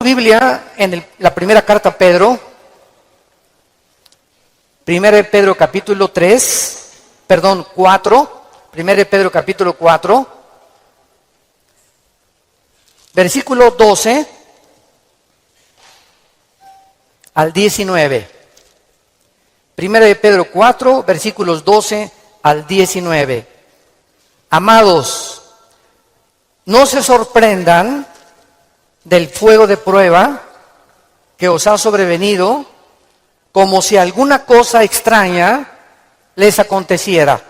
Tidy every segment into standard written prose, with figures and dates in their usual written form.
Biblia en la primera carta a Pedro, 1 de Pedro capítulo 4, 1 de Pedro capítulo 4, versículo 12 al 19. 1 de Pedro 4, versículos 12 al 19. Amados, no se sorprendan del fuego de prueba que os ha sobrevenido, como si alguna cosa extraña les aconteciera,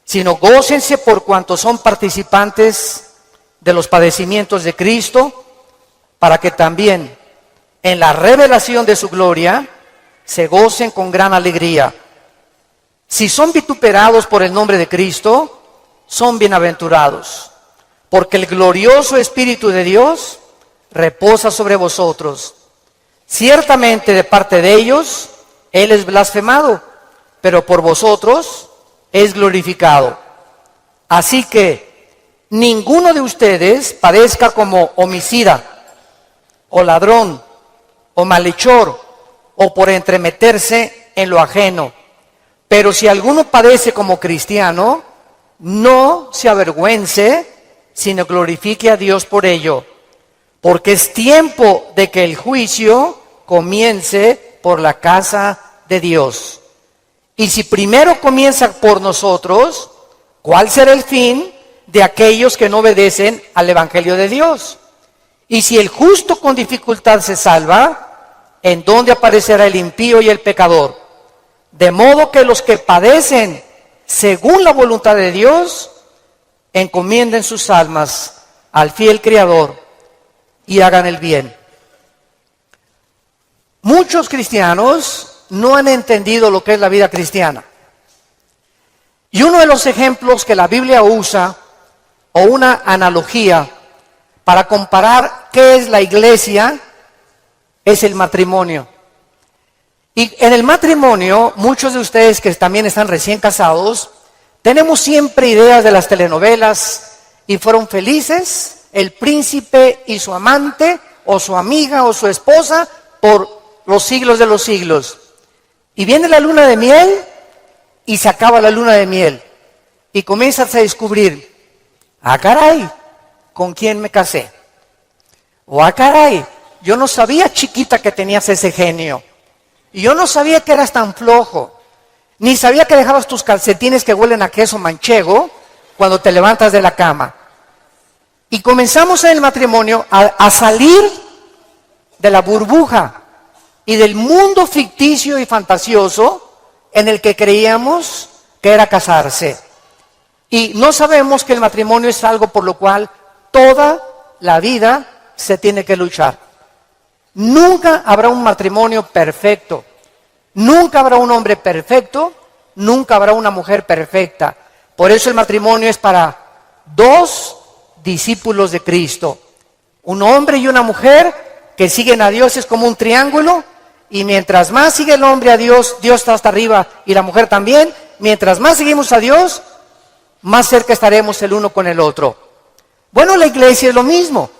sino gócense por cuanto son participantes de los padecimientos de Cristo, para que también en la revelación de su gloria se gocen con gran alegría. Si son vituperados por el nombre de Cristo, son bienaventurados, porque el glorioso Espíritu de Dios reposa sobre vosotros. Ciertamente de parte de ellos, Él es blasfemado, pero por vosotros es glorificado. Así que ninguno de ustedes padezca como homicida, o ladrón, o malhechor, o por entremeterse en lo ajeno. Pero si alguno padece como cristiano, no se avergüence, sino glorifique a Dios por ello. Porque es tiempo de que el juicio comience por la casa de Dios. Y si primero comienza por nosotros, ¿cuál será el fin de aquellos que no obedecen al Evangelio de Dios? Y si el justo con dificultad se salva, ¿en dónde aparecerá el impío y el pecador? De modo que los que padecen según la voluntad de Dios, encomienden sus almas al fiel Creador y hagan el bien. Muchos cristianos no han entendido lo que es la vida cristiana. Y uno de los ejemplos que la Biblia usa, o una analogía para comparar qué es la iglesia, es el matrimonio. Y en el matrimonio, muchos de ustedes que también están recién casados, tenemos siempre ideas de las telenovelas y fueron felices el príncipe y su amante, o su amiga o su esposa, por los siglos de los siglos. Y viene la luna de miel y se acaba la luna de miel. Y comienzas a descubrir, ah caray, ¿con quién me casé? O ah caray, yo no sabía, chiquita, que tenías ese genio. Y yo no sabía que eras tan flojo. Ni sabía que dejabas tus calcetines que huelen a queso manchego cuando te levantas de la cama. Y comenzamos en el matrimonio a salir de la burbuja y del mundo ficticio y fantasioso en el que creíamos que era casarse. Y no sabemos que el matrimonio es algo por lo cual toda la vida se tiene que luchar. Nunca habrá un matrimonio perfecto, nunca habrá un hombre perfecto, nunca habrá una mujer perfecta. Por eso el matrimonio es para dos discípulos de Cristo. Un hombre y una mujer que siguen a Dios, es como un triángulo, y mientras más sigue el hombre a Dios, Dios está hasta arriba y la mujer también. Mientras más seguimos a Dios, más cerca estaremos el uno con el otro. Bueno, la iglesia es lo mismo.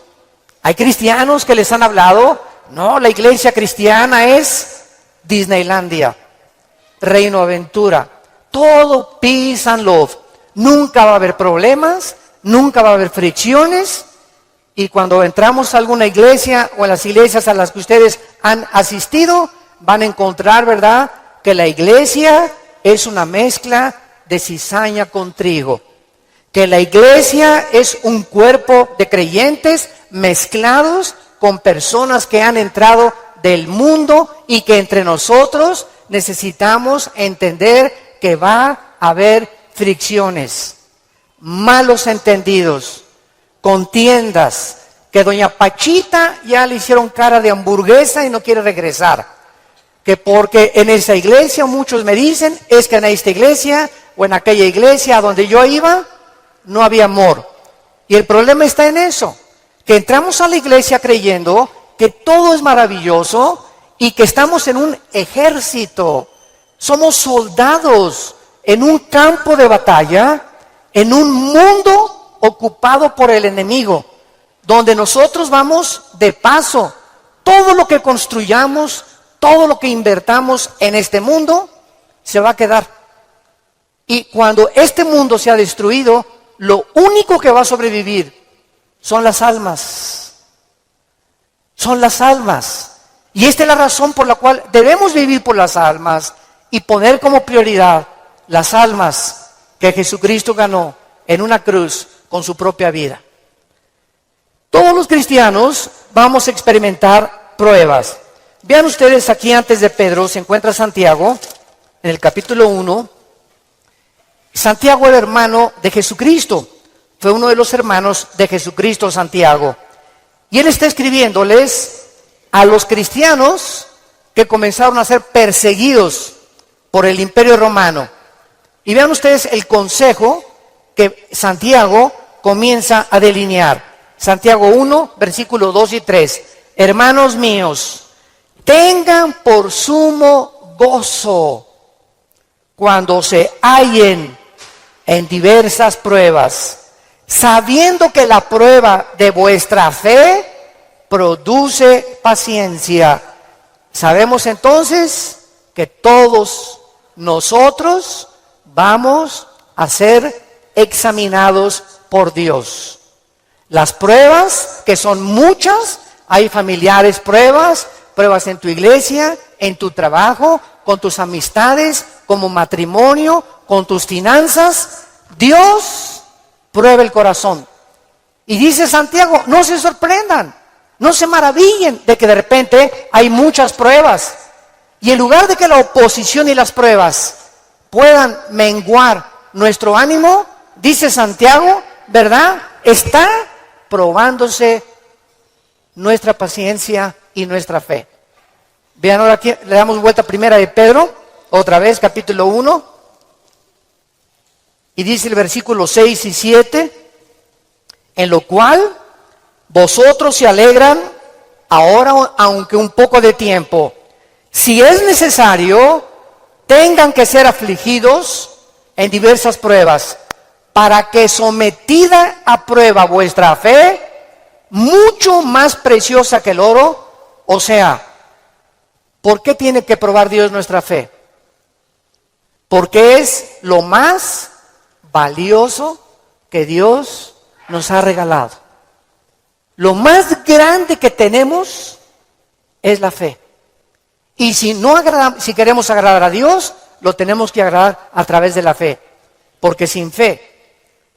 Hay cristianos que les han hablado, no, la iglesia cristiana es Disneylandia, Reino Aventura, todo peace and love. Nunca va a haber problemas, nunca va a haber fricciones. Y cuando entramos a alguna iglesia o en las iglesias a las que ustedes han asistido, van a encontrar, ¿verdad?, que la iglesia es una mezcla de cizaña con trigo. Que la iglesia es un cuerpo de creyentes mezclados con personas que han entrado del mundo y que entre nosotros necesitamos entender que va a haber fricciones, malos entendidos, contiendas, que doña Pachita ya le hicieron cara de hamburguesa y no quiere regresar. Que porque en esa iglesia, muchos me dicen, es que en esta iglesia o en aquella iglesia a donde yo iba, no había amor. Y el problema está en eso, que entramos a la iglesia creyendo que todo es maravilloso y que estamos en un ejército. Somos soldados en un campo de batalla, en un mundo ocupado por el enemigo. donde nosotros vamos de paso. Todo lo que construyamos, todo lo que invertamos en este mundo, se va a quedar. Y cuando este mundo sea destruido, lo único que va a sobrevivir son las almas. Son las almas. Y esta es la razón por la cual debemos vivir por las almas y poner como prioridad las almas que Jesucristo ganó en una cruz con su propia vida. Todos los cristianos vamos a experimentar pruebas. Vean ustedes aquí antes de Pedro se encuentra Santiago en el capítulo 1. Santiago era hermano de Jesucristo. Fue uno de los hermanos de Jesucristo, Santiago. Y él está escribiéndoles a los cristianos que comenzaron a ser perseguidos por el Imperio Romano. Y vean ustedes el consejo que Santiago comienza a delinear. Santiago 1, versículos 2 y 3. Hermanos míos, tengan por sumo gozo cuando se hallen en diversas pruebas, sabiendo que la prueba de vuestra fe produce paciencia. Sabemos entonces que todos nosotros vamos a ser examinados por Dios. Las pruebas, que son muchas, hay familiares pruebas, pruebas en tu iglesia, en tu trabajo, con tus amistades, como matrimonio, con tus finanzas. Dios prueba el corazón. Y dice Santiago, no se sorprendan, no se maravillen de que de repente hay muchas pruebas. Y en lugar de que la oposición y las pruebas puedan menguar nuestro ánimo, dice Santiago, ¿verdad? Está probándose nuestra paciencia y nuestra fe. Vean ahora aquí, le damos vuelta a primera de Pedro, otra vez, capítulo 1. Y dice el versículo 6 y 7, en lo cual vosotros se alegran ahora, aunque un poco de tiempo. Si es necesario, tengan que ser afligidos en diversas pruebas, para que sometida a prueba vuestra fe, mucho más preciosa que el oro, o sea, ¿por qué tiene que probar Dios nuestra fe? Porque es lo más valioso que Dios nos ha regalado. Lo más grande que tenemos es la fe. Y si queremos agradar a Dios, lo tenemos que agradar a través de la fe. Porque sin fe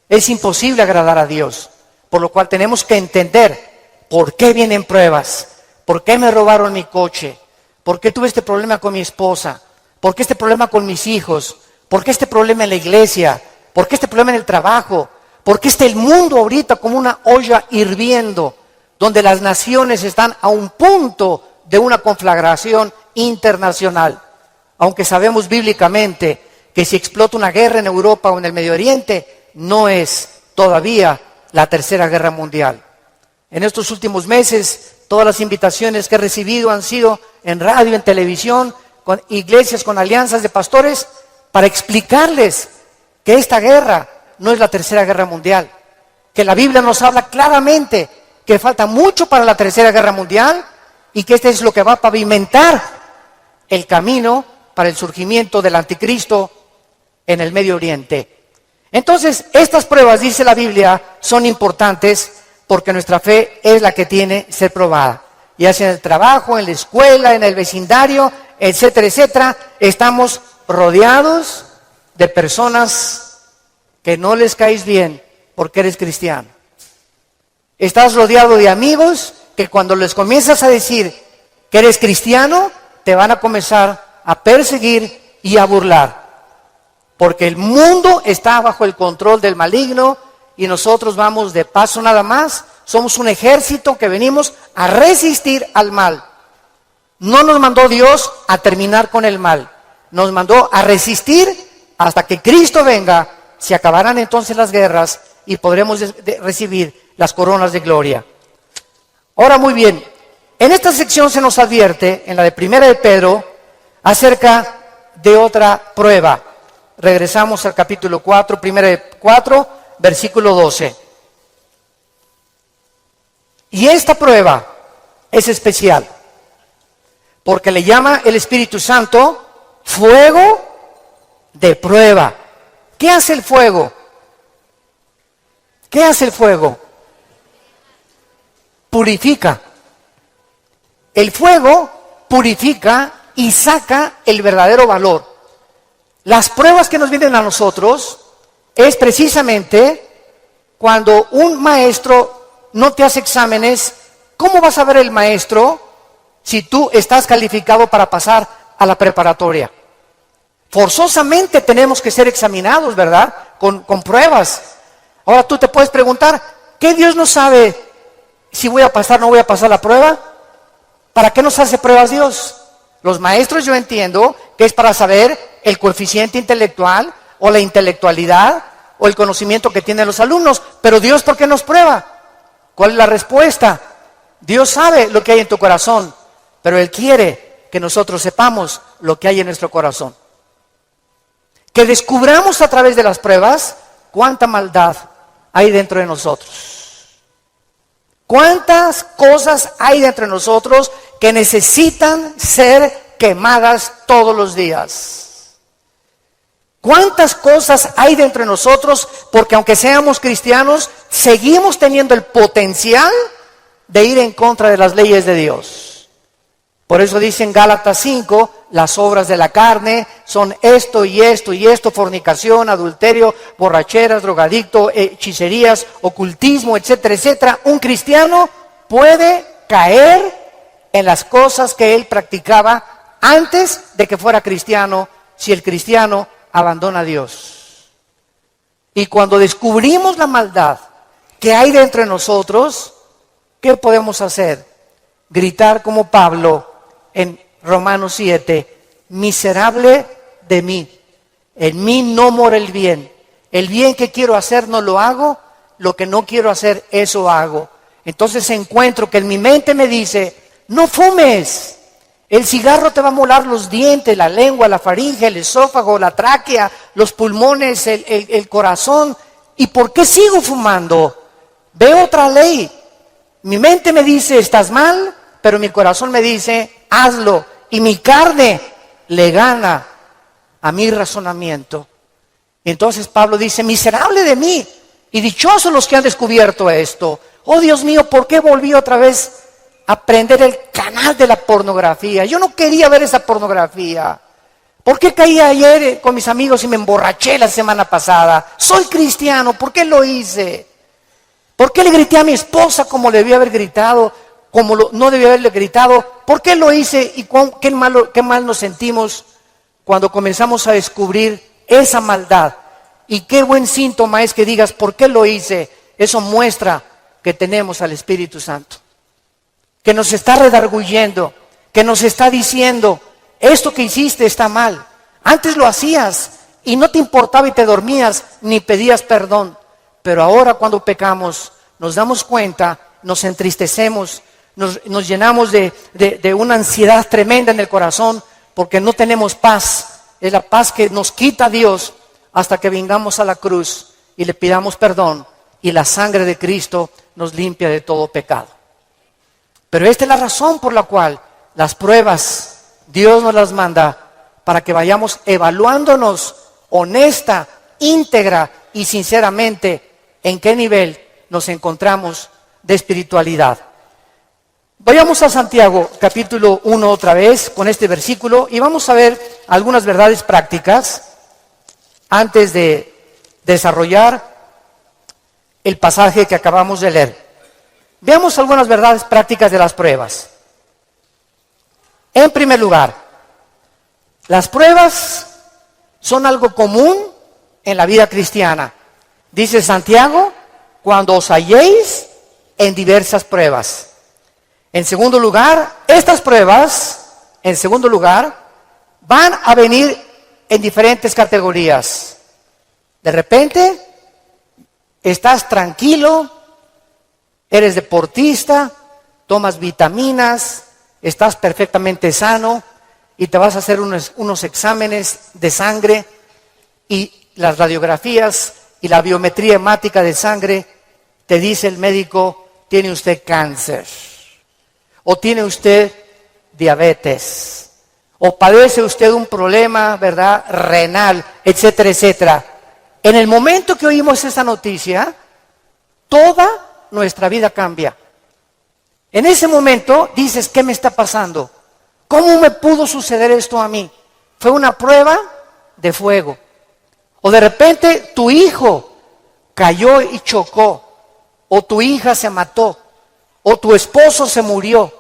es imposible agradar a Dios. Por lo cual tenemos que entender por qué vienen pruebas, por qué me robaron mi coche, por qué tuve este problema con mi esposa, por qué este problema con mis hijos, por qué este problema en la iglesia, por qué este problema en el trabajo, por qué está el mundo ahorita como una olla hirviendo, donde las naciones están a un punto de una conflagración internacional. Aunque sabemos bíblicamente que si explota una guerra en Europa o en el Medio Oriente, no es todavía la tercera guerra mundial. En estos últimos meses, todas las invitaciones que he recibido han sido en radio, en televisión, con iglesias, con alianzas de pastores, para explicarles que esta guerra no es la tercera guerra mundial, que la Biblia nos habla claramente que falta mucho para la tercera guerra mundial y que este es lo que va a pavimentar el camino para el surgimiento del anticristo en el Medio Oriente. Entonces, estas pruebas, dice la Biblia, son importantes porque nuestra fe es la que tiene que ser probada. Ya sea en el trabajo, en la escuela, en el vecindario, etcétera, etcétera, estamos rodeados de personas que no les caes bien porque eres cristiano. Estás rodeado de amigos que cuando les comienzas a decir que eres cristiano, te van a comenzar a perseguir y a burlar. Porque el mundo está bajo el control del maligno y nosotros vamos de paso nada más. Somos un ejército que venimos a resistir al mal. No nos mandó Dios a terminar con el mal. Nos mandó a resistir hasta que Cristo venga. Se acabarán entonces las guerras y podremos recibir las coronas de gloria. Ahora muy bien, en esta sección se nos advierte, en la de primera de Pedro, acerca de otra prueba. Regresamos al capítulo 4, primera de 4, versículo 12. Y esta prueba es especial, porque le llama el Espíritu Santo fuego de prueba. ¿Qué hace el fuego? ¿Qué hace el fuego? Purifica. El fuego purifica y saca el verdadero valor. Las pruebas que nos vienen a nosotros es precisamente cuando un maestro no te hace exámenes. ¿Cómo vas a ver el maestro si tú estás calificado para pasar a la preparatoria? Forzosamente tenemos que ser examinados, ¿verdad? Con pruebas. Ahora tú te puedes preguntar, ¿qué Dios no sabe si voy a pasar o no voy a pasar la prueba? ¿Para qué nos hace pruebas Dios? Los maestros, yo entiendo que es para saber el coeficiente intelectual o la intelectualidad o el conocimiento que tienen los alumnos. Pero Dios, ¿por qué nos prueba? ¿Cuál es la respuesta? Dios sabe lo que hay en tu corazón, pero Él quiere que nosotros sepamos lo que hay en nuestro corazón. Que descubramos a través de las pruebas cuánta maldad hay dentro de nosotros. Cuántas cosas hay dentro de nosotros que necesitan ser quemadas todos los días. Cuántas cosas hay dentro de nosotros porque aunque seamos cristianos, seguimos teniendo el potencial de ir en contra de las leyes de Dios. Por eso dice en Gálatas 5, las obras de la carne son esto y esto y esto: fornicación, adulterio, borracheras, drogadicto, hechicerías, ocultismo, etcétera, etcétera. Un cristiano puede caer en las cosas que él practicaba antes de que fuera cristiano, si el cristiano abandona a Dios. Y cuando descubrimos la maldad que hay dentro de nosotros, ¿qué podemos hacer? Gritar como Pablo en Romanos 7, miserable de mí, en mí no mora el bien que quiero hacer no lo hago, lo que no quiero hacer eso hago. Entonces encuentro que en mi mente me dice, no fumes, el cigarro te va a molar los dientes, la lengua, la faringe, el esófago, la tráquea, los pulmones, el corazón. ¿Y por qué sigo fumando? Veo otra ley. Mi mente me dice, estás mal, pero mi corazón me dice, hazlo. Y mi carne le gana a mi razonamiento. Y entonces Pablo dice, miserable de mí, y dichosos los que han descubierto esto. Oh Dios mío, ¿por qué volví otra vez a prender el canal de la pornografía? Yo no quería ver esa pornografía. ¿Por qué caí ayer con mis amigos y me emborraché la semana pasada? Soy cristiano, ¿por qué lo hice? ¿Por qué le grité a mi esposa como le debía haber gritado? No debía haberle gritado. ¿Por qué lo hice? Y qué mal nos sentimos cuando comenzamos a descubrir esa maldad. Y qué buen síntoma es que digas, ¿por qué lo hice? Eso muestra que tenemos al Espíritu Santo, que nos está redarguyendo, que nos está diciendo, esto que hiciste está mal. Antes lo hacías y no te importaba y te dormías ni pedías perdón. Pero ahora cuando pecamos nos damos cuenta, nos entristecemos, nos llenamos de una ansiedad tremenda en el corazón porque no tenemos paz. Es la paz que nos quita Dios hasta que vengamos a la cruz y le pidamos perdón y la sangre de Cristo nos limpia de todo pecado. Pero esta es la razón por la cual las pruebas Dios nos las manda, para que vayamos evaluándonos honesta, íntegra y sinceramente en qué nivel nos encontramos de espiritualidad. Vayamos a Santiago capítulo 1 otra vez con este versículo y vamos a ver algunas verdades prácticas antes de desarrollar el pasaje que acabamos de leer. Veamos algunas verdades prácticas de las pruebas. En primer lugar, las pruebas son algo común en la vida cristiana. Dice Santiago, cuando os halléis en diversas pruebas. En segundo lugar, estas pruebas, van a venir en diferentes categorías. De repente, estás tranquilo, eres deportista, tomas vitaminas, estás perfectamente sano y te vas a hacer unos exámenes de sangre y las radiografías y la biometría hemática de sangre, te dice el médico tiene usted cáncer, o tiene usted diabetes, o padece usted un problema, ¿verdad?, renal, etcétera, etcétera. En el momento que oímos esa noticia, toda nuestra vida cambia. En ese momento dices, ¿qué me está pasando? ¿Cómo me pudo suceder esto a mí? Fue una prueba de fuego. O de repente tu hijo cayó y chocó, o tu hija se mató, o tu esposo se murió,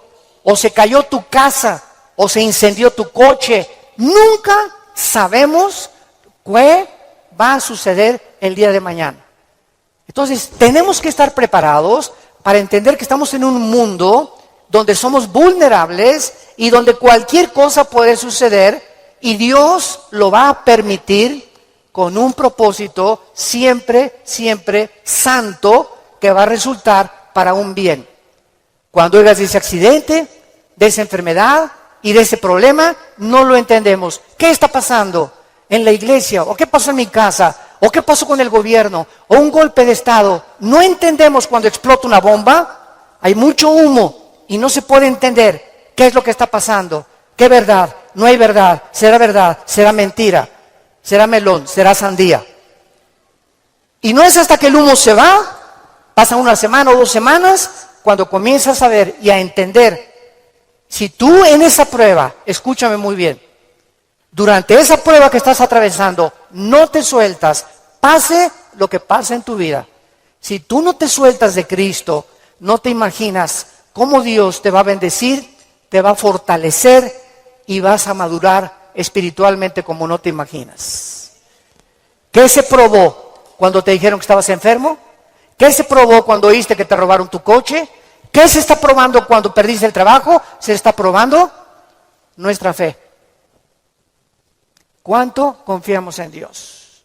o se cayó tu casa, o se incendió tu coche. Nunca sabemos qué va a suceder el día de mañana. Entonces, tenemos que estar preparados para entender que estamos en un mundo donde somos vulnerables y donde cualquier cosa puede suceder, y Dios lo va a permitir con un propósito siempre, siempre santo, que va a resultar para un bien. Cuando oigas de ese accidente, de esa enfermedad y de ese problema, no lo entendemos. ¿Qué está pasando en la iglesia? ¿O qué pasó en mi casa? ¿O qué pasó con el gobierno? ¿O un golpe de estado? No entendemos cuando explota una bomba. Hay mucho humo y no se puede entender qué es lo que está pasando. ¿Qué verdad? No hay verdad. ¿Será mentira? ¿Será melón? ¿Será sandía? Y no es hasta que el humo se va, pasan una semana o 2 semanas, cuando comienzas a ver y a entender. Si tú en esa prueba, escúchame muy bien, durante esa prueba que estás atravesando, no te sueltas, pase lo que pase en tu vida. Si tú no te sueltas de Cristo, no te imaginas cómo Dios te va a bendecir, te va a fortalecer y vas a madurar espiritualmente como no te imaginas. ¿Qué se probó cuando te dijeron que estabas enfermo? ¿Qué se probó cuando oíste que te robaron tu coche? ¿Qué se está probando cuando perdiste el trabajo? Se está probando nuestra fe. ¿Cuánto confiamos en Dios?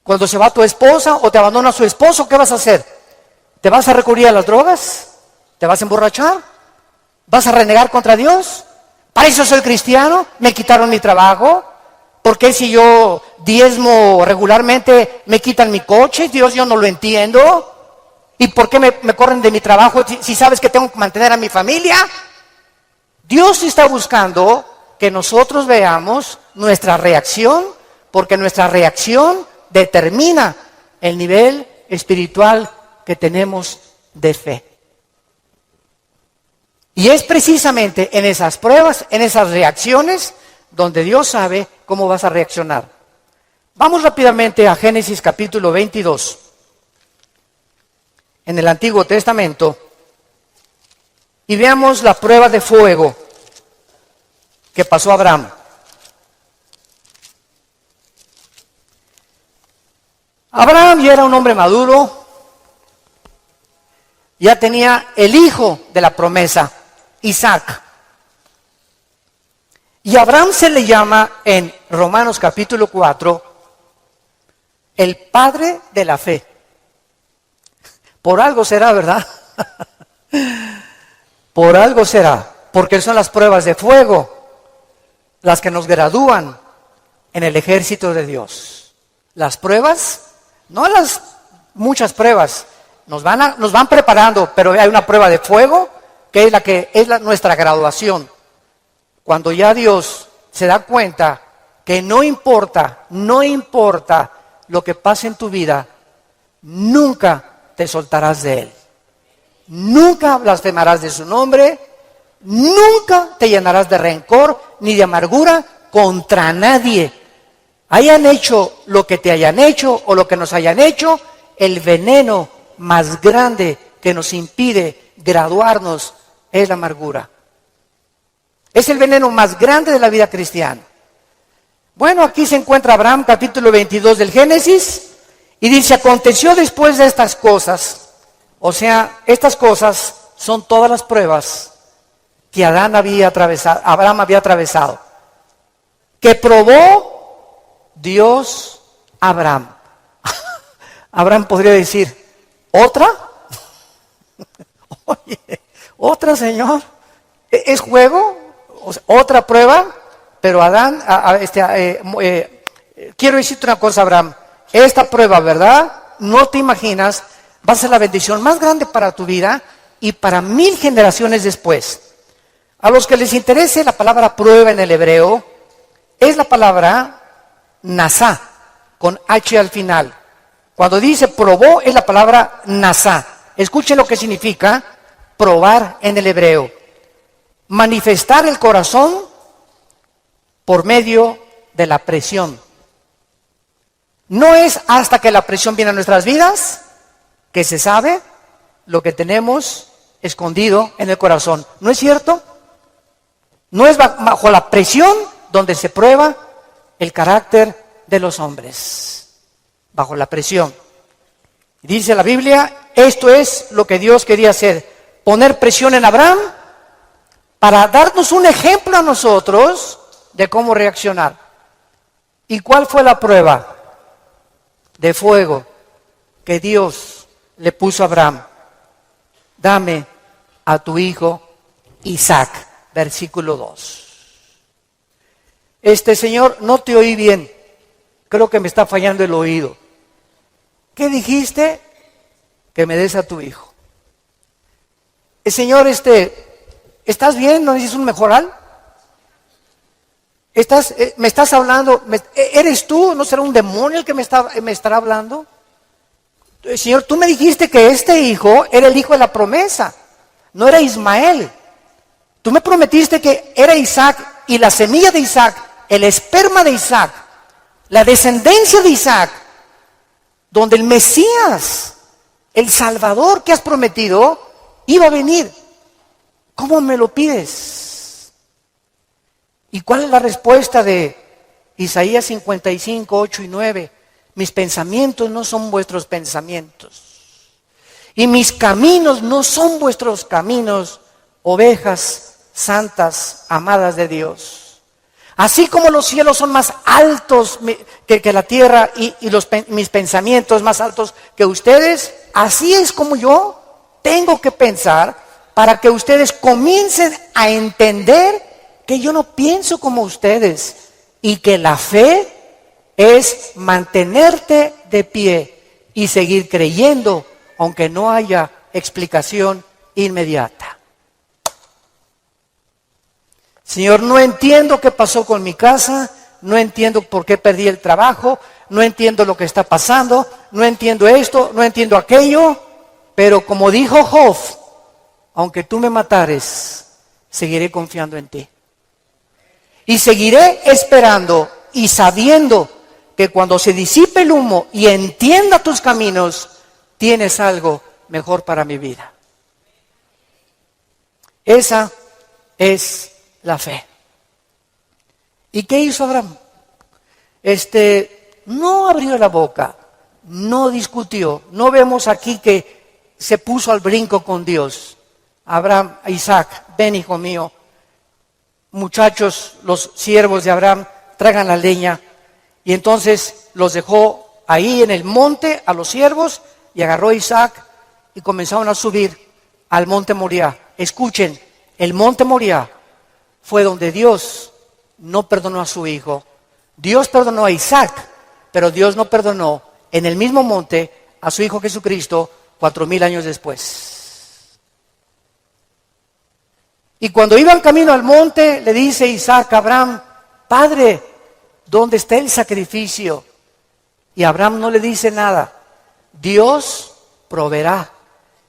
Cuando se va tu esposa o te abandona su esposo, ¿qué vas a hacer? ¿Te vas a recurrir a las drogas? ¿Te vas a emborrachar? ¿Vas a renegar contra Dios? ¿Para eso soy cristiano? ¿Me quitaron mi trabajo? ¿Por qué si yo diezmo regularmente me quitan mi coche? Dios, yo no lo entiendo. ¿Y por qué me corren de mi trabajo si sabes que tengo que mantener a mi familia? Dios está buscando que nosotros veamos nuestra reacción, porque nuestra reacción determina el nivel espiritual que tenemos de fe. Y es precisamente en esas pruebas, en esas reacciones, donde Dios sabe cómo vas a reaccionar. Vamos rápidamente a Génesis capítulo 22. En el Antiguo Testamento, y veamos la prueba de fuego que pasó a Abraham. Abraham ya era un hombre maduro, ya tenía el hijo de la promesa, Isaac. Y a Abraham se le llama en Romanos capítulo 4 el padre de la fe. Por algo será, ¿verdad? Por algo será, porque son las pruebas de fuego las que nos gradúan en el ejército de Dios. Las pruebas, no las muchas pruebas, nos van preparando, pero hay una prueba de fuego que es nuestra graduación. Cuando ya Dios se da cuenta que no importa lo que pase en tu vida, nunca te soltarás de Él. Nunca blasfemarás de su nombre, nunca te llenarás de rencor ni de amargura contra nadie. Hayan hecho lo que te hayan hecho o lo que nos hayan hecho, el veneno más grande que nos impide graduarnos es la amargura. Es el veneno más grande de la vida cristiana. Bueno, aquí se encuentra Abraham, capítulo 22 del Génesis, y dice, aconteció después de estas cosas, o sea, estas cosas son todas las pruebas que Abraham había atravesado, que probó Dios a Abraham. Abraham podría decir, ¿otra? Oye, ¿otra, Señor? ¿Es juego? O sea, ¿otra prueba? Pero Adán, quiero decirte una cosa, Abraham, esta prueba, ¿verdad? No te imaginas va a ser la bendición más grande para tu vida y para 1000 generaciones después. A los que les interese la palabra prueba en el hebreo, es la palabra nasá, con H al final. Cuando dice probó, es la palabra nasá. Escuchen lo que significa probar en el hebreo. Manifestar el corazón por medio de la presión. No es hasta que la presión viene a nuestras vidas que se sabe lo que tenemos escondido en el corazón. ¿No es cierto? No es bajo la presión donde se prueba el carácter de los hombres. Bajo la presión. Dice la Biblia, esto es lo que Dios quería hacer. Poner presión en Abraham para darnos un ejemplo a nosotros de cómo reaccionar. ¿Y cuál fue la prueba de fuego que Dios le puso a Abraham? Dame a tu hijo Isaac, versículo 2. Señor, no te oí bien, creo que me está fallando el oído. ¿Qué dijiste? Que me des a tu hijo. Señor, ¿estás bien? ¿No necesitas un mejoral? ¿Me estás hablando? ¿Eres tú? ¿No será un demonio el que me estará hablando? Señor, tú me dijiste que este hijo era el hijo de la promesa, no era Ismael. Tú me prometiste que era Isaac y la semilla de Isaac, el esperma de Isaac, la descendencia de Isaac, donde el Mesías, el Salvador que has prometido, iba a venir. ¿Cómo me lo pides? ¿Y cuál es la respuesta de Isaías 55, 8 y 9? Mis pensamientos no son vuestros pensamientos, y mis caminos no son vuestros caminos, ovejas santas, amadas de Dios. Así como los cielos son más altos que la tierra y mis pensamientos más altos que ustedes, así es como yo tengo que pensar para que ustedes comiencen a entender que yo no pienso como ustedes y que la fe es mantenerte de pie y seguir creyendo aunque no haya explicación inmediata. Señor, no entiendo qué pasó con mi casa, no entiendo por qué perdí el trabajo, no entiendo lo que está pasando, no entiendo esto, no entiendo aquello, pero como dijo Job, aunque tú me matares, seguiré confiando en ti. Y seguiré esperando y sabiendo que cuando se disipe el humo y entienda tus caminos, tienes algo mejor para mi vida. Esa es la fe. ¿Y qué hizo Abraham? No abrió la boca, no discutió. No vemos aquí que se puso al brinco con Dios. Abraham, Isaac, ven hijo mío. Muchachos, los siervos de Abraham, traigan la leña. Y entonces los dejó ahí en el monte a los siervos y agarró a Isaac y comenzaron a subir al monte Moriah. Escuchen, el monte Moriah fue donde Dios no perdonó a su hijo. Dios perdonó a Isaac, pero Dios no perdonó en el mismo monte a su hijo Jesucristo 4000 años después. Y cuando iban camino al monte, le dice Isaac a Abraham, Padre, ¿dónde está el sacrificio? Y Abraham no le dice nada. Dios proveerá.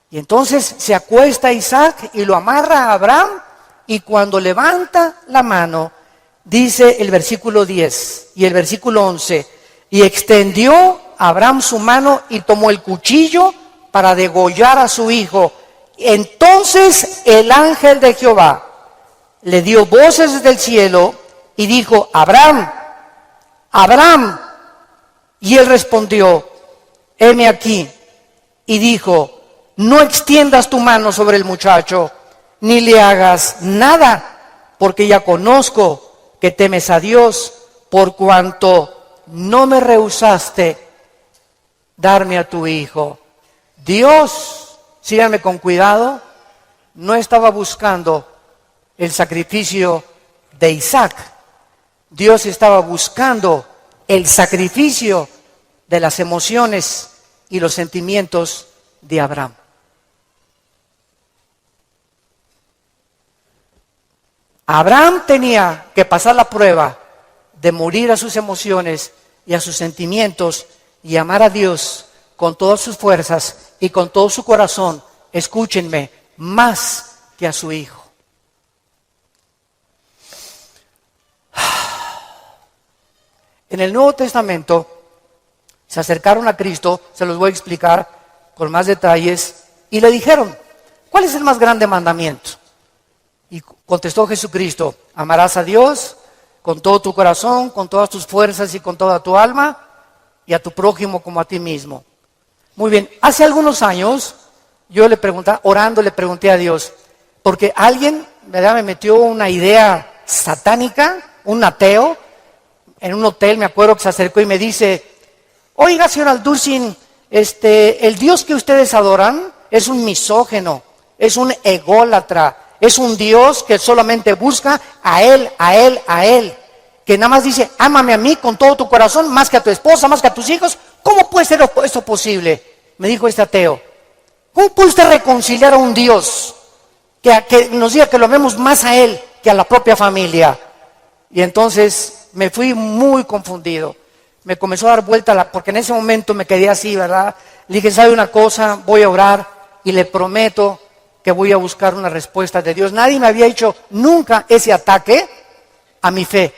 Y entonces se acuesta Isaac y lo amarra a Abraham, y cuando levanta la mano, dice el versículo 10 y el versículo 11, y extendió Abraham su mano y tomó el cuchillo para degollar a su hijo. Entonces el ángel de Jehová le dio voces desde el cielo y dijo, Abraham, Abraham. Y él respondió, heme aquí. Y dijo, no extiendas tu mano sobre el muchacho, ni le hagas nada, porque ya conozco que temes a Dios, por cuanto no me rehusaste darme a tu hijo. Dios, síganme con cuidado, no estaba buscando el sacrificio de Isaac. Dios estaba buscando el sacrificio de las emociones y los sentimientos de Abraham. Abraham tenía que pasar la prueba de morir a sus emociones y a sus sentimientos y amar a Dios con todas sus fuerzas y con todo su corazón, escúchenme, más que a su hijo. En el Nuevo Testamento se acercaron a Cristo, se los voy a explicar con más detalles, y le dijeron, ¿cuál es el más grande mandamiento? Y contestó Jesucristo, amarás a Dios con todo tu corazón, con todas tus fuerzas y con toda tu alma, y a tu prójimo como a ti mismo. Muy bien, hace algunos años yo le pregunté, orando le pregunté a Dios, porque alguien, ¿verdad?, me metió una idea satánica, un ateo, en un hotel, me acuerdo que se acercó y me dice, oiga, señor Alducin, el Dios que ustedes adoran es un misógeno, es un ególatra, es un Dios que solamente busca a Él, que nada más dice, ámame a mí con todo tu corazón, más que a tu esposa, más que a tus hijos. ¿Cómo puede ser esto posible? Me dijo este ateo. ¿Cómo puede usted reconciliar a un Dios que nos diga que lo amemos más a Él que a la propia familia? Y entonces me fui muy confundido. Me comenzó a dar vuelta, porque en ese momento me quedé así, ¿verdad? Le dije, ¿sabe una cosa? Voy a orar y le prometo que voy a buscar una respuesta de Dios. Nadie me había hecho nunca ese ataque a mi fe.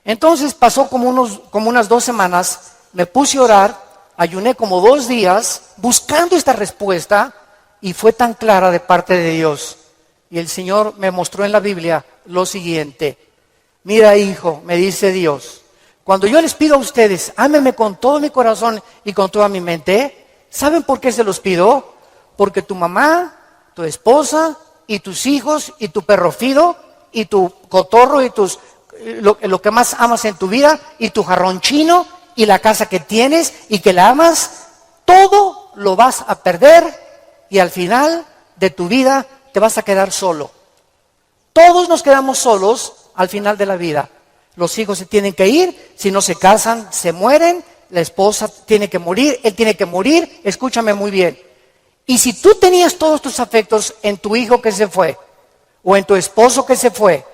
Entonces pasó como unas 2 semanas, me puse a orar, ayuné como 2 días buscando esta respuesta y fue tan clara de parte de Dios. Y el Señor me mostró en la Biblia lo siguiente. Mira, hijo, me dice Dios, cuando yo les pido a ustedes, ámenme con todo mi corazón y con toda mi mente, ¿saben por qué se los pido? Porque tu mamá, tu esposa y tus hijos y tu perro Fido y tu cotorro y lo que más amas en tu vida y tu jarrón chino y la casa que tienes y que la amas, todo lo vas a perder y al final de tu vida te vas a quedar solo. Todos nos quedamos solos al final de la vida. Los hijos se tienen que ir, si no se casan, se mueren, la esposa tiene que morir, él tiene que morir, escúchame muy bien. Y si tú tenías todos tus afectos en tu hijo que se fue, o en tu esposo que se fue,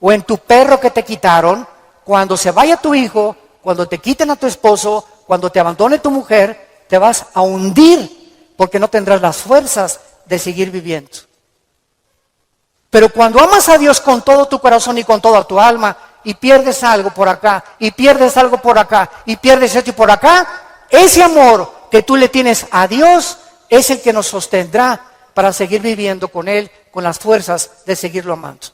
o en tu perro que te quitaron, cuando se vaya tu hijo, cuando te quiten a tu esposo, cuando te abandone tu mujer, te vas a hundir porque no tendrás las fuerzas de seguir viviendo. Pero cuando amas a Dios con todo tu corazón y con toda tu alma, y pierdes algo por acá, y pierdes algo por acá, y pierdes esto y por acá, ese amor que tú le tienes a Dios es el que nos sostendrá para seguir viviendo con Él, con las fuerzas de seguirlo amando.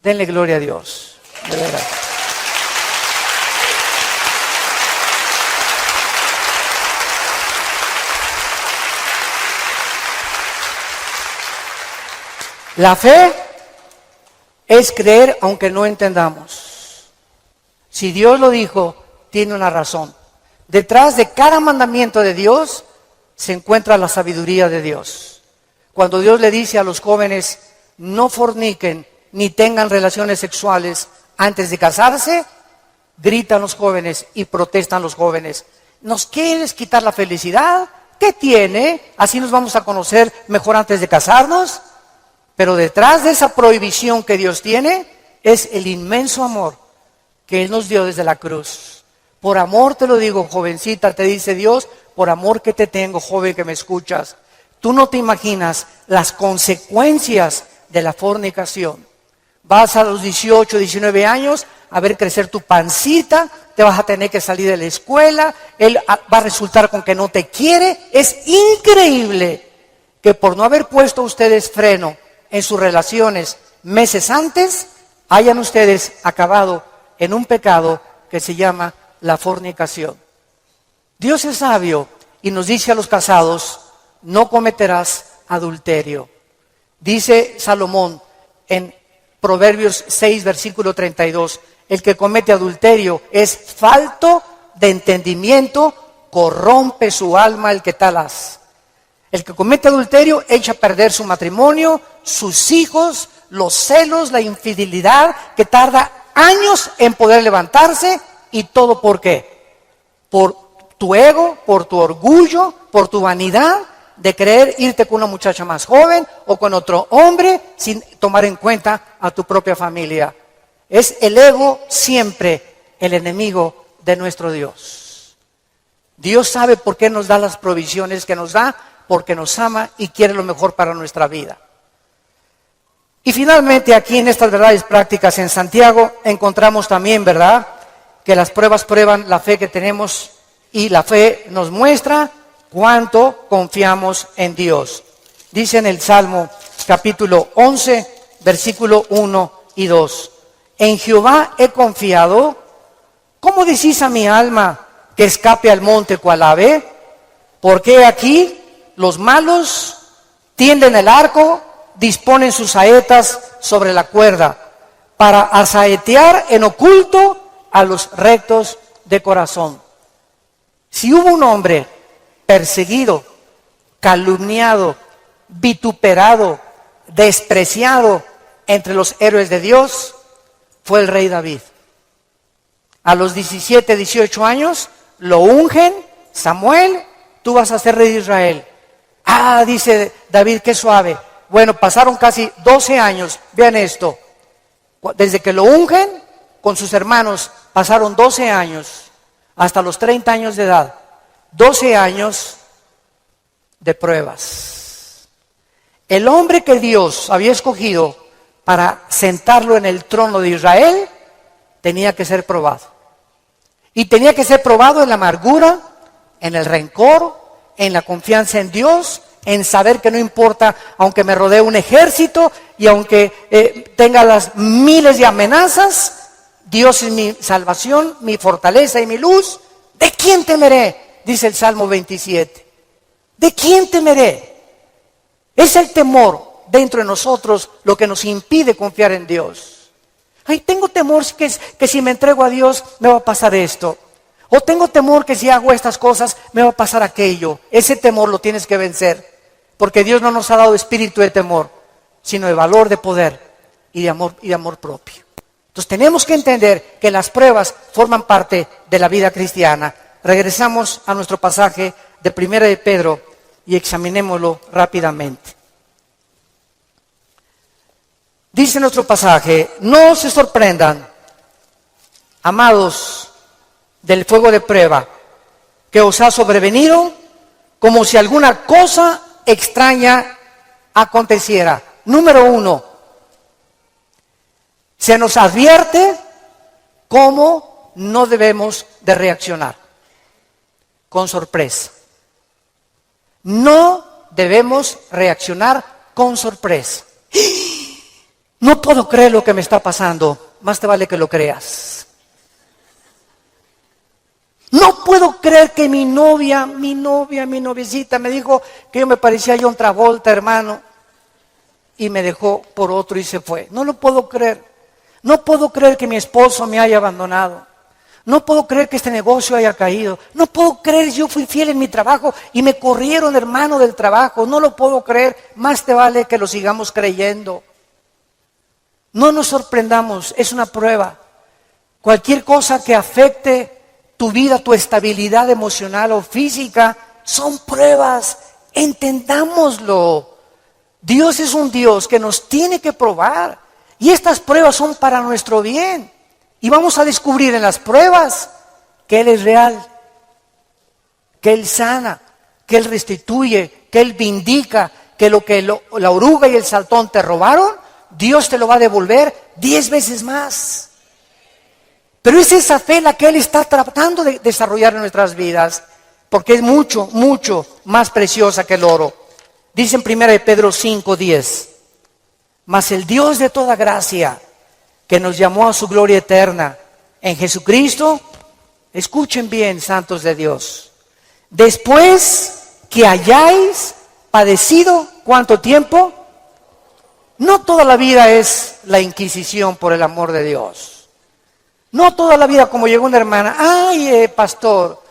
Denle gloria a Dios, de verdad. La fe es creer aunque no entendamos. Si Dios lo dijo, tiene una razón. Detrás de cada mandamiento de Dios se encuentra la sabiduría de Dios. Cuando Dios le dice a los jóvenes, no forniquen ni tengan relaciones sexuales antes de casarse, gritan los jóvenes y protestan los jóvenes. ¿Nos quieres quitar la felicidad? ¿Qué tiene? ¿Así nos vamos a conocer mejor antes de casarnos? Pero detrás de esa prohibición que Dios tiene es el inmenso amor que Él nos dio desde la cruz. Por amor te lo digo, jovencita, te dice Dios, por amor que te tengo, joven que me escuchas. Tú no te imaginas las consecuencias de la fornicación. Vas a los 18, 19 años a ver crecer tu pancita, te vas a tener que salir de la escuela, él va a resultar con que no te quiere. Es increíble que por no haber puesto ustedes freno en sus relaciones meses antes, hayan ustedes acabado en un pecado que se llama la fornicación. Dios es sabio y nos dice a los casados, no cometerás adulterio. Dice Salomón en Proverbios 6, versículo 32, el que comete adulterio es falto de entendimiento, corrompe su alma el que tal hace. El que comete adulterio echa a perder su matrimonio, sus hijos, los celos, la infidelidad, que tarda años en poder levantarse, y todo ¿por qué? Por tu ego, por tu orgullo, por tu vanidad de querer irte con una muchacha más joven o con otro hombre sin tomar en cuenta a tu propia familia. Es el ego siempre el enemigo de nuestro Dios. Dios sabe por qué nos da las provisiones que nos da, porque nos ama y quiere lo mejor para nuestra vida. Y finalmente aquí en estas verdades prácticas en Santiago encontramos también, ¿verdad?, que las pruebas prueban la fe que tenemos y la fe nos muestra cuánto confiamos en Dios. Dice en el Salmo capítulo 11, versículo 1 y 2. En Jehová he confiado. ¿Cómo decís a mi alma que escape al monte cual ave? Porque aquí los malos tienden el arco, disponen sus saetas sobre la cuerda, para asaetear en oculto a los rectos de corazón. Si hubo un hombre perseguido, calumniado, vituperado, despreciado entre los héroes de Dios, fue el rey David. A los 17, 18 años lo ungen, Samuel, tú vas a ser rey de Israel. Ah, dice David, qué suave. Bueno, pasaron casi 12 años, vean esto, desde que lo ungen con sus hermanos, pasaron 12 años, hasta los 30 años de edad, 12 años de pruebas. El hombre que Dios había escogido para sentarlo en el trono de Israel, tenía que ser probado. Y tenía que ser probado en la amargura, en el rencor, en la confianza en Dios, en saber que no importa, aunque me rodee un ejército y aunque tenga las miles de amenazas, Dios es mi salvación, mi fortaleza y mi luz. ¿De quién temeré? Dice el Salmo 27. ¿De quién temeré? Es el temor dentro de nosotros lo que nos impide confiar en Dios. Ay, tengo temor que si me entrego a Dios me va a pasar esto. O tengo temor que si hago estas cosas me va a pasar aquello. Ese temor lo tienes que vencer. Porque Dios no nos ha dado espíritu de temor, sino de valor, de poder y de amor propio. Entonces tenemos que entender que las pruebas forman parte de la vida cristiana. Regresamos a nuestro pasaje de 1 de Pedro y examinémoslo rápidamente. Dice nuestro pasaje, no se sorprendan, amados, del fuego de prueba que os ha sobrevenido, como si alguna cosa extraña aconteciera. Número 1, se nos advierte cómo no debemos de reaccionar. Con sorpresa. No debemos reaccionar con sorpresa. No puedo creer lo que me está pasando. Más te vale que lo creas. No puedo creer que mi noviecita me dijo que yo me parecía a John Travolta, hermano, y me dejó por otro y se fue. No lo puedo creer. No puedo creer que mi esposo me haya abandonado. No puedo creer que este negocio haya caído. No puedo creer, yo fui fiel en mi trabajo y me corrieron, hermano, del trabajo. No lo puedo creer. Más te vale que lo sigamos creyendo. No nos sorprendamos, es una prueba. Cualquier cosa que afecte tu vida, tu estabilidad emocional o física, son pruebas. Entendámoslo. Dios es un Dios que nos tiene que probar. Y estas pruebas son para nuestro bien. Y vamos a descubrir en las pruebas que Él es real, que Él sana, que Él restituye, que Él vindica, que lo que la oruga y el saltón te robaron, Dios te lo va a devolver 10 veces más. Pero es esa fe la que Él está tratando de desarrollar en nuestras vidas, porque es mucho, mucho más preciosa que el oro. Dice en 1 de Pedro 5:10, mas el Dios de toda gracia, que nos llamó a su gloria eterna en Jesucristo, escuchen bien, santos de Dios, después que hayáis padecido, ¿cuánto tiempo? No toda la vida es la Inquisición, por el amor de Dios. No toda la vida como llegó una hermana, ay, pastor,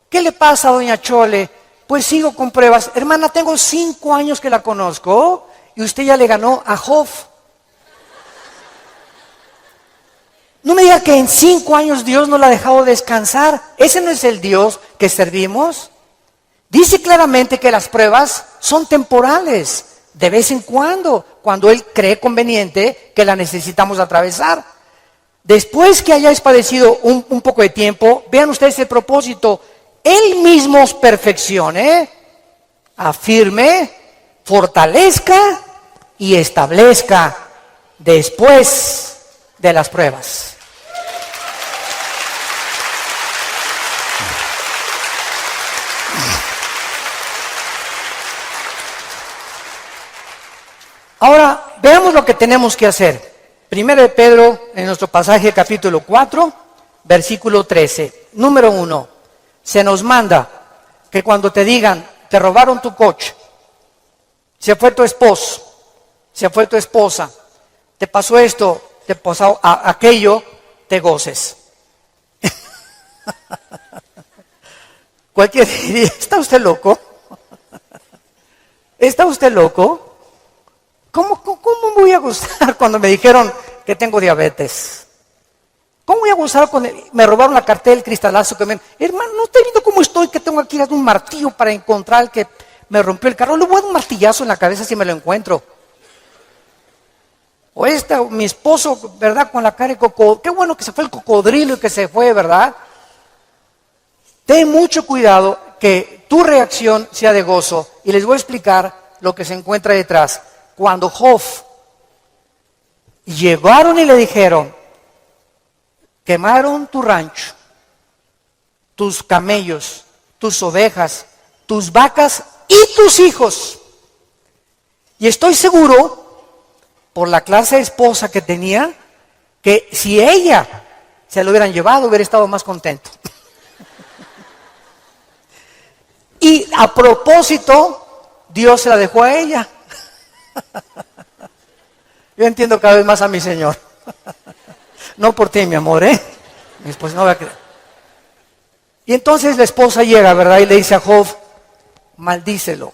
¿qué le pasa a doña Chole? Pues sigo con pruebas. Hermana, tengo 5 años que la conozco y usted ya le ganó a Job. No me diga que en 5 años Dios no la ha dejado descansar. Ese no es el Dios que servimos. Dice claramente que las pruebas son temporales, de vez en cuando Él cree conveniente que la necesitamos atravesar. Después que hayáis padecido un poco de tiempo, vean ustedes el propósito. Él mismo os perfeccione, afirme, fortalezca y establezca después de las pruebas. Ahora, veamos lo que tenemos que hacer. Primero de Pedro, en nuestro pasaje capítulo 4, versículo 13. Número 1, se nos manda que cuando te digan, te robaron tu coche, se fue tu esposo, se fue tu esposa, te pasó esto, te pasó aquello, te goces. Cualquiera diría, ¿está usted loco? ¿Está usted loco? ¿Cómo voy a gozar cuando me dijeron que tengo diabetes? ¿Cómo voy a gozar cuando me robaron la cartera, el cristalazo que me... Hermano, ¿no está viendo cómo estoy? Que tengo aquí un martillo para encontrar el que me rompió el carro. Le voy a dar un martillazo en la cabeza si me lo encuentro. O mi esposo, ¿verdad? Con la cara de cocodrilo. Qué bueno que se fue el cocodrilo y que se fue, ¿verdad? Ten mucho cuidado que tu reacción sea de gozo. Y les voy a explicar lo que se encuentra detrás. Cuando Job llegaron y le dijeron, quemaron tu rancho, tus camellos, tus ovejas, tus vacas y tus hijos. Y estoy seguro, por la clase de esposa que tenía, que si ella se lo hubieran llevado, hubiera estado más contento. Y a propósito, Dios se la dejó a ella. Yo entiendo cada vez más a mi Señor. No por ti, mi amor, ¿eh? Mi esposa no va a creer. Y entonces la esposa llega, ¿verdad? Y le dice a Job, maldícelo.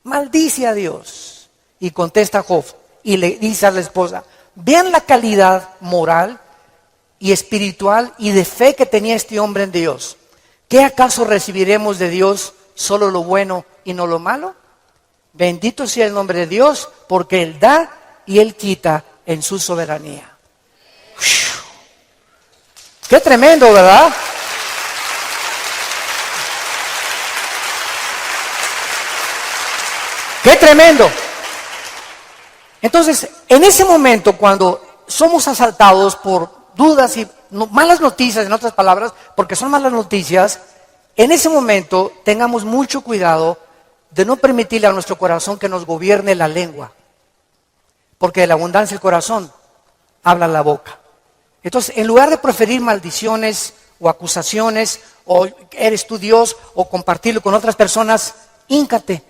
Maldice a Dios. Y contesta Job y le dice a la esposa, vean la calidad moral y espiritual y de fe que tenía este hombre en Dios. ¿Qué acaso recibiremos de Dios solo lo bueno y no lo malo? Bendito sea el nombre de Dios, porque Él da y Él quita en su soberanía. ¡Qué tremendo!, ¿verdad? ¡Qué tremendo! Entonces, en ese momento, cuando somos asaltados por dudas y malas noticias, en otras palabras, porque son malas noticias, en ese momento tengamos mucho cuidado de no permitirle a nuestro corazón que nos gobierne la lengua. Porque de la abundancia del corazón habla la boca. Entonces, en lugar de proferir maldiciones o acusaciones, o eres tú Dios, o compartirlo con otras personas, híncate.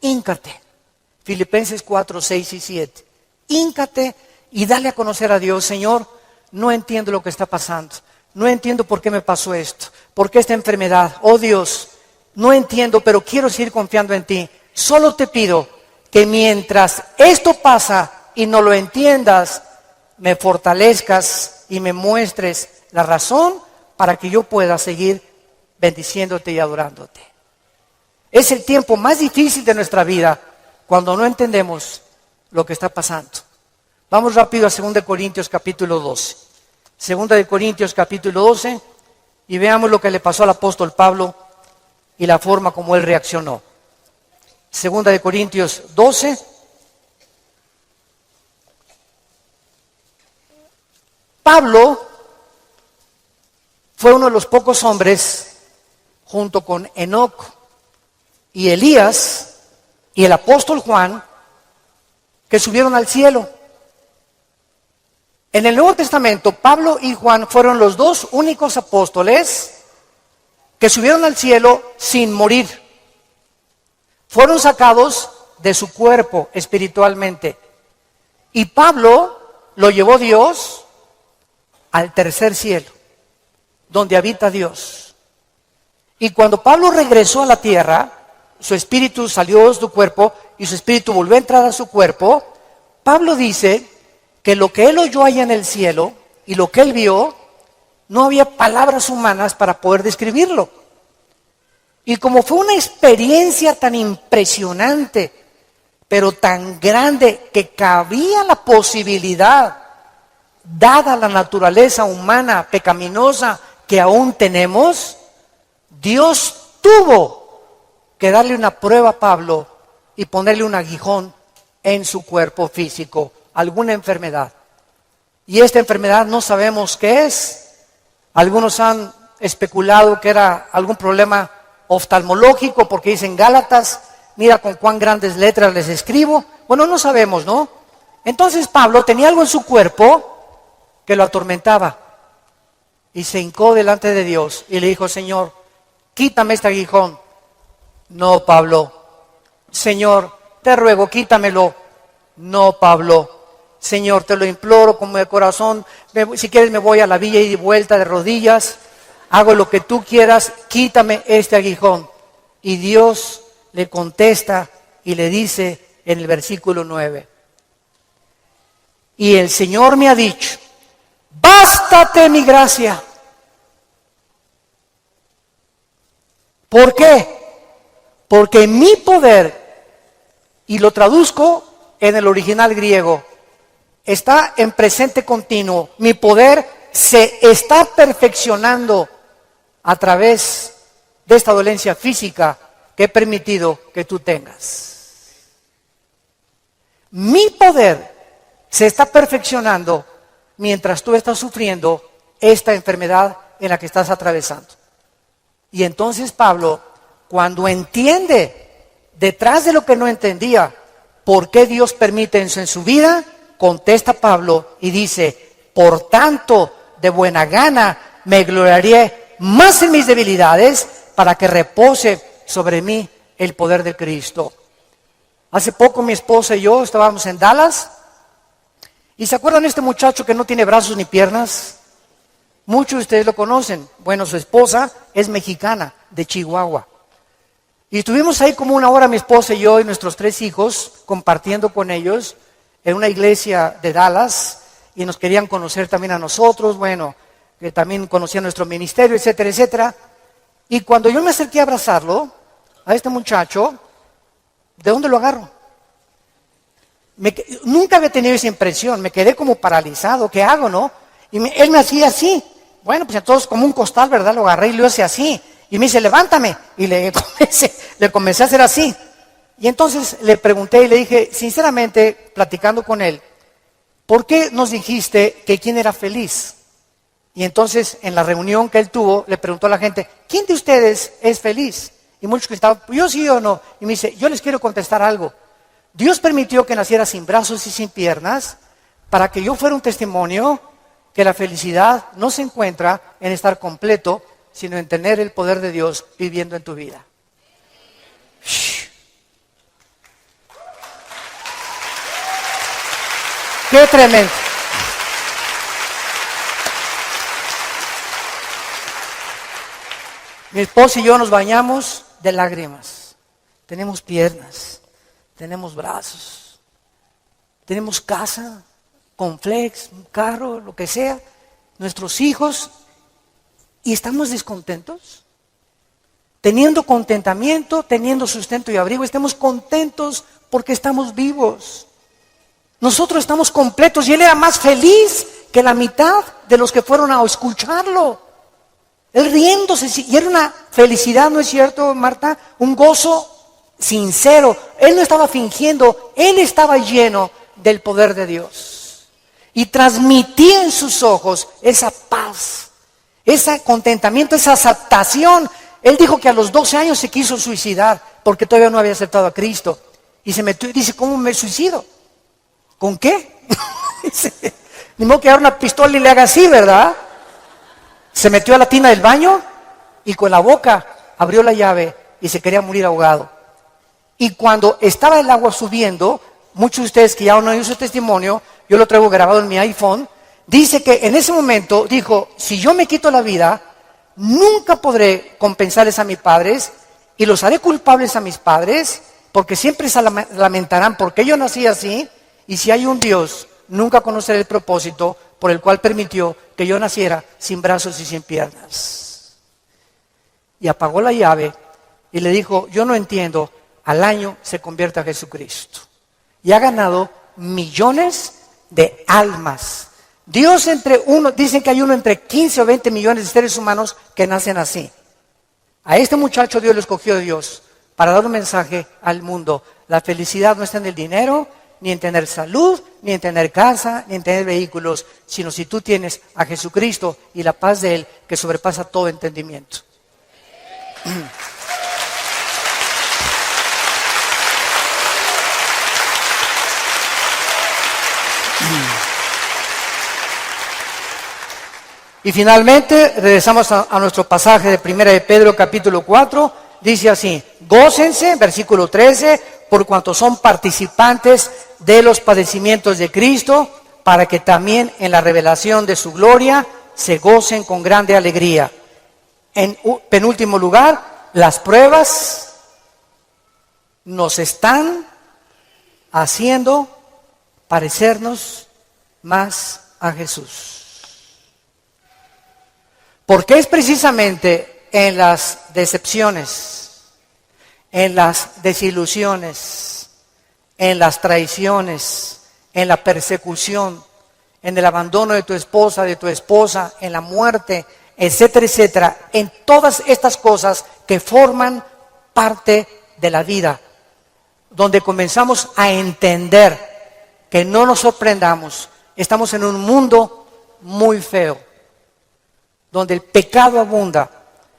Híncate. Filipenses 4, 6 y 7. Híncate y dale a conocer a Dios, Señor, no entiendo lo que está pasando. No entiendo por qué me pasó esto. ¿Por qué esta enfermedad? Oh Dios, no entiendo, pero quiero seguir confiando en ti. Solo te pido que mientras esto pasa y no lo entiendas, me fortalezcas y me muestres la razón para que yo pueda seguir bendiciéndote y adorándote. Es el tiempo más difícil de nuestra vida cuando no entendemos lo que está pasando. Vamos rápido a 2 Corintios capítulo 12. 2 Corintios capítulo 12 y veamos lo que le pasó al apóstol Pablo y la forma como él reaccionó. 2 Corintios 12. Pablo fue uno de los pocos hombres, junto con Enoc y Elías y el apóstol Juan, que subieron al cielo. En el Nuevo Testamento, Pablo y Juan fueron los dos únicos apóstoles que subieron al cielo sin morir. Fueron sacados de su cuerpo espiritualmente. Y Pablo lo llevó Dios al tercer cielo, donde habita Dios. Y cuando Pablo regresó a la tierra, su espíritu salió de su cuerpo y su espíritu volvió a entrar a su cuerpo. Pablo dice que lo que él oyó allá en el cielo y lo que él vio, no había palabras humanas para poder describirlo. Y como fue una experiencia tan impresionante, pero tan grande, que cabía la posibilidad, dada la naturaleza humana pecaminosa que aún tenemos, Dios tuvo que darle una prueba a Pablo y ponerle un aguijón en su cuerpo físico, alguna enfermedad. Y esta enfermedad no sabemos qué es. Algunos han especulado que era algún problema oftalmológico, porque dicen Gálatas, mira con cuán grandes letras les escribo. Bueno, no sabemos, ¿no? Entonces Pablo tenía algo en su cuerpo que lo atormentaba. Y se hincó delante de Dios y le dijo, Señor, quítame este aguijón. No, Pablo. Señor, te ruego, quítamelo. No, Pablo. Señor, te lo imploro con mi corazón. Si quieres me voy a la villa y de vuelta de rodillas. Hago lo que tú quieras, quítame este aguijón. Y Dios le contesta y le dice en el versículo 9. Y el Señor me ha dicho, bástate mi gracia. ¿Por qué? Porque mi poder, y lo traduzco en el original griego, está en presente continuo. Mi poder se está perfeccionando a través de esta dolencia física que he permitido que tú tengas. Mi poder se está perfeccionando mientras tú estás sufriendo esta enfermedad en la que estás atravesando. Y entonces Pablo, cuando entiende, detrás de lo que no entendía, por qué Dios permite eso en su vida, contesta Pablo y dice, por tanto, de buena gana me gloriaré más en mis debilidades para que repose sobre mí el poder de Cristo. Hace poco mi esposa y yo estábamos en Dallas y ¿se acuerdan de este muchacho que no tiene brazos ni piernas? Muchos de ustedes lo conocen. Bueno, su esposa es mexicana, de Chihuahua. Y estuvimos ahí como una hora mi esposa y yo y nuestros 3 hijos compartiendo con ellos en una iglesia de Dallas y nos querían conocer también a nosotros, bueno, que también conocían nuestro ministerio, etcétera, etcétera. Y cuando yo me acerqué a abrazarlo, a este muchacho, ¿de dónde lo agarro? Nunca había tenido esa impresión, me quedé como paralizado, ¿qué hago, no? Y él me hacía así, bueno, pues entonces como un costal, ¿verdad? Lo agarré y lo hice así. Y me dice, levántame. Y le comencé a hacer así. Y entonces le pregunté y le dije, sinceramente, platicando con él, ¿por qué nos dijiste que quién era feliz? Y entonces, en la reunión que él tuvo, le preguntó a la gente, ¿quién de ustedes es feliz? Y muchos que estaban, yo sí o no. Y me dice, yo les quiero contestar algo. Dios permitió que naciera sin brazos y sin piernas para que yo fuera un testimonio que la felicidad no se encuentra en estar completo, sino en tener el poder de Dios viviendo en tu vida. ¡Qué tremendo! Mi esposa y yo nos bañamos de lágrimas. Tenemos piernas, tenemos brazos, tenemos casa, Conflex, un carro, lo que sea, nuestros hijos, y estamos descontentos. Teniendo contentamiento, teniendo sustento y abrigo, estamos contentos porque estamos vivos. Nosotros estamos completos y él era más feliz que la mitad de los que fueron a escucharlo. Él riéndose, y era una felicidad, ¿no es cierto, Marta? Un gozo sincero. Él no estaba fingiendo, él estaba lleno del poder de Dios. Y transmitía en sus ojos esa paz, ese contentamiento, esa aceptación. Él dijo que a los 12 años se quiso suicidar porque todavía no había aceptado a Cristo. Y se metió y dice, ¿cómo me suicido? ¿Con qué? Ni modo que agarre una pistola y le haga así, ¿verdad? Se metió a la tina del baño y con la boca abrió la llave y se quería morir ahogado. Y cuando estaba el agua subiendo, muchos de ustedes que ya no han oído su testimonio, yo lo traigo grabado en mi iPhone, dice que en ese momento dijo, si yo me quito la vida, nunca podré compensarles a mis padres y los haré culpables a mis padres porque siempre se lamentarán porque yo nací así y si hay un Dios, nunca conoceré el propósito por el cual permitió que yo naciera sin brazos y sin piernas. Y apagó la llave y le dijo, yo no entiendo, al año se convierte a Jesucristo. Y ha ganado millones de almas. Dios dicen que hay uno entre 15 o 20 millones de seres humanos que nacen así. A este muchacho Dios lo escogió Dios para dar un mensaje al mundo. La felicidad no está en el dinero, ni en tener salud, ni en tener casa, ni en tener vehículos, sino si tú tienes a Jesucristo y la paz de Él que sobrepasa todo entendimiento. Y finalmente, regresamos a nuestro pasaje de 1 de Pedro capítulo 4, dice así, gócense, versículo 13, por cuanto son participantes de los padecimientos de Cristo, para que también en la revelación de su gloria se gocen con grande alegría. En penúltimo lugar, las pruebas nos están haciendo parecernos más a Jesús. Porque es precisamente en las decepciones, en las desilusiones, en las traiciones, en la persecución, en el abandono de tu esposa, en la muerte, etcétera, etcétera, en todas estas cosas que forman parte de la vida, donde comenzamos a entender que no nos sorprendamos, estamos en un mundo muy feo, donde el pecado abunda.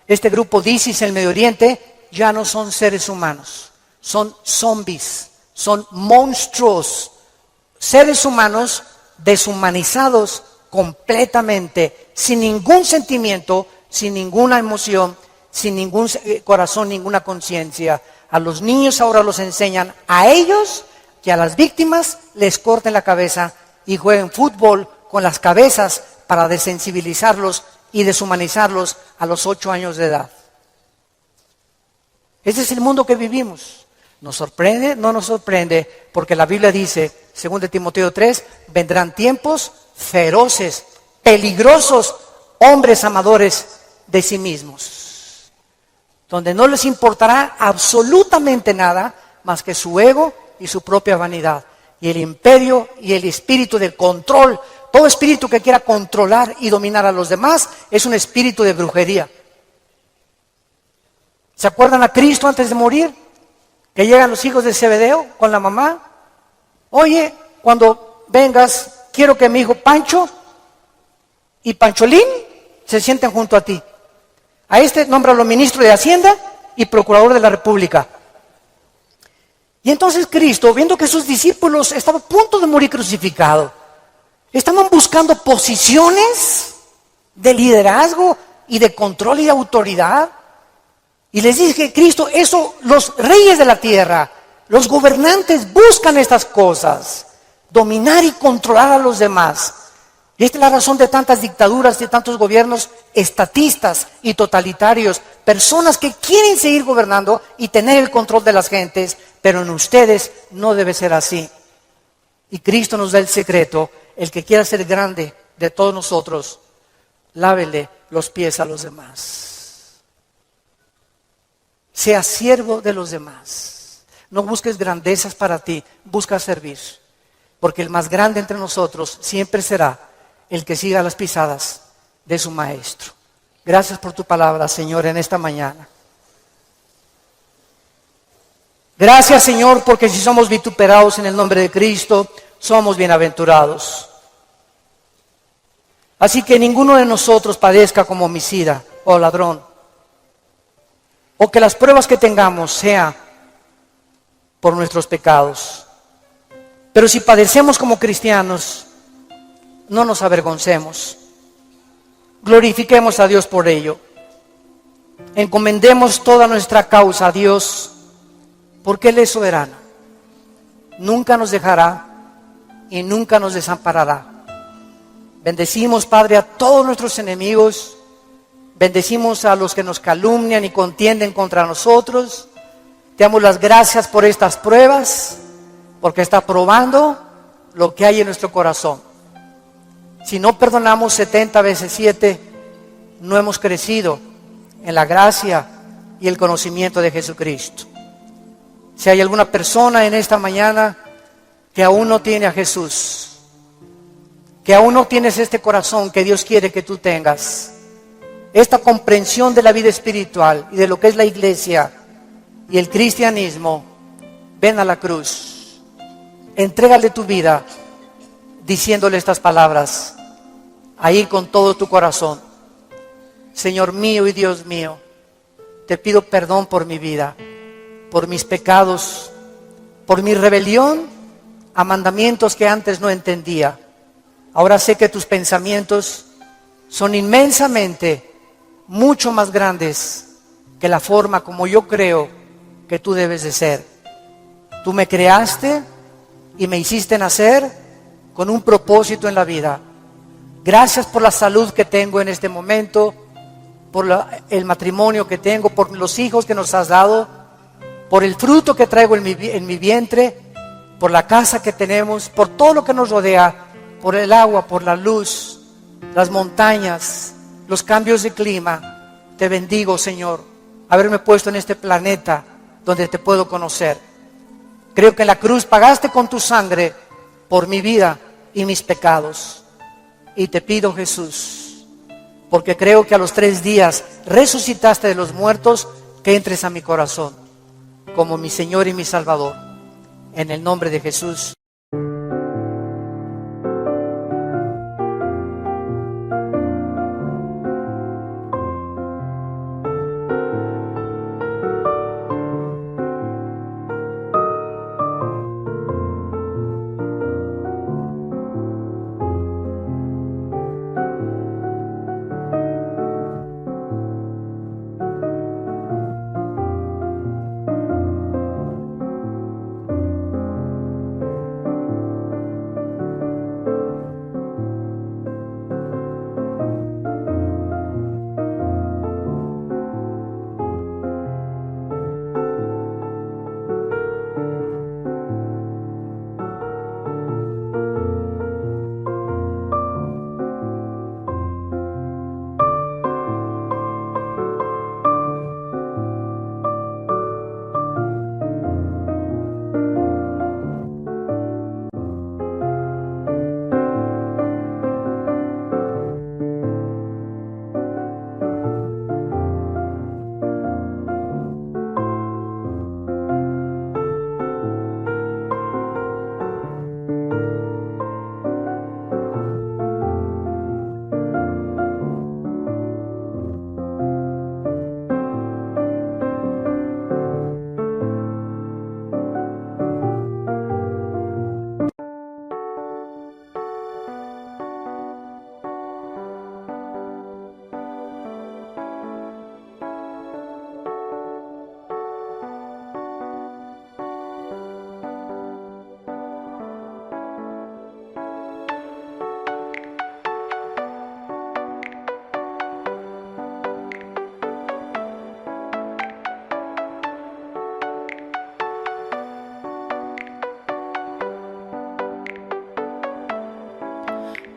Este grupo de ISIS en el Medio Oriente ya no son seres humanos, son zombies, son monstruos, seres humanos deshumanizados completamente, sin ningún sentimiento, sin ninguna emoción, sin ningún corazón, ninguna conciencia. A los niños ahora los enseñan a ellos que a las víctimas les corten la cabeza y jueguen fútbol con las cabezas para desensibilizarlos y deshumanizarlos a los 8 años de edad. Ese es el mundo que vivimos. ¿Nos sorprende? No nos sorprende, porque la Biblia dice, 2 Timoteo 3, vendrán tiempos feroces, peligrosos, hombres amadores de sí mismos, donde no les importará absolutamente nada más que su ego y su propia vanidad, y el imperio y el espíritu del control. Todo espíritu que quiera controlar y dominar a los demás es un espíritu de brujería. ¿Se acuerdan a Cristo antes de morir? Que llegan los hijos de Zebedeo con la mamá. Oye, cuando vengas, quiero que mi hijo Pancho y Pancholín se sienten junto a ti. A este nómbralo ministro de Hacienda y procurador de la República. Y entonces Cristo, viendo que sus discípulos estaban a punto de morir crucificados, estaban buscando posiciones de liderazgo y de control y de autoridad. Y les dije, Cristo, eso los reyes de la tierra, los gobernantes buscan estas cosas, dominar y controlar a los demás. Y esta es la razón de tantas dictaduras, de tantos gobiernos estatistas y totalitarios, personas que quieren seguir gobernando y tener el control de las gentes, pero en ustedes no debe ser así. Y Cristo nos da el secreto. El que quiera ser grande de todos nosotros, lávele los pies a los demás. Sea siervo de los demás. No busques grandezas para ti, busca servir. Porque el más grande entre nosotros siempre será el que siga las pisadas de su maestro. Gracias por tu palabra, Señor, en esta mañana. Gracias, Señor, porque si somos vituperados en el nombre de Cristo, somos bienaventurados. Así que ninguno de nosotros padezca como homicida o ladrón, o que las pruebas que tengamos sean por nuestros pecados. Pero si padecemos como cristianos, no nos avergoncemos. Glorifiquemos a Dios por ello. Encomendemos toda nuestra causa a Dios, porque Él es soberano. Nunca nos dejará y nunca nos desamparará. Bendecimos, Padre, a todos nuestros enemigos. Bendecimos a los que nos calumnian y contienden contra nosotros. Te damos las gracias por estas pruebas, porque está probando lo que hay en nuestro corazón. Si no perdonamos 70 veces 7, no hemos crecido en la gracia y el conocimiento de Jesucristo. Si hay alguna persona en esta mañana que aún no tiene a Jesús, que aún no tienes este corazón que Dios quiere que tú tengas, esta comprensión de la vida espiritual y de lo que es la iglesia y el cristianismo, ven a la cruz, entrégale tu vida diciéndole estas palabras, ahí con todo tu corazón: Señor mío y Dios mío, te pido perdón por mi vida, por mis pecados, por mi rebelión a mandamientos que antes no entendía. Ahora sé que tus pensamientos son inmensamente mucho más grandes que la forma como yo creo que tú debes de ser. Tú me creaste y me hiciste nacer con un propósito en la vida. Gracias por la salud que tengo en este momento, por el matrimonio que tengo, por los hijos que nos has dado, por el fruto que traigo en mi vientre, por la casa que tenemos, por todo lo que nos rodea, por el agua, por la luz, las montañas, los cambios de clima. Te bendigo, Señor, haberme puesto en este planeta donde te puedo conocer. Creo que en la cruz pagaste con tu sangre por mi vida y mis pecados. Y te pido, Jesús, porque creo que a los 3 días resucitaste de los muertos, que entres a mi corazón como mi Señor y mi Salvador. En el nombre de Jesús.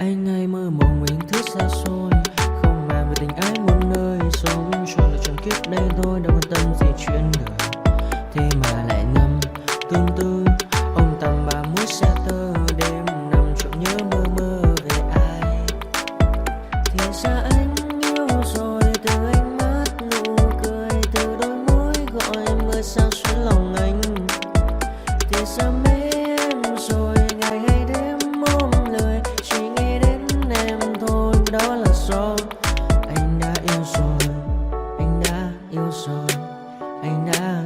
Anh hay mơ mộng mình thức xa xôi, không màng về tình ái muôn nơi, sống cho là trọn kiếp đây thôi, đâu quan tâm gì chuyện đời. Thế mà lại ngâm tương tư ông tầm bà muối xa tơ, đêm nằm trộm nhớ mơ mơ về ai. Thì ra anh yêu rồi, từ ánh mắt nụ cười, từ đôi môi gọi mưa sao xuyến lòng anh. Thì ra mê em rồi, ngày hay đêm ôm lời, chỉ nghĩ đến em thôi, đó là do anh đã yêu rồi, anh đã yêu rồi, anh đã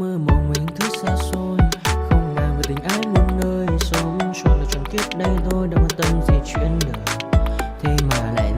mơ mộng mình thứ xa xôi, không màng về tình ái muôn nơi, sống cho là trọn kiếp đây thôi, đâu quan tâm gì chuyện đời, thế mà lại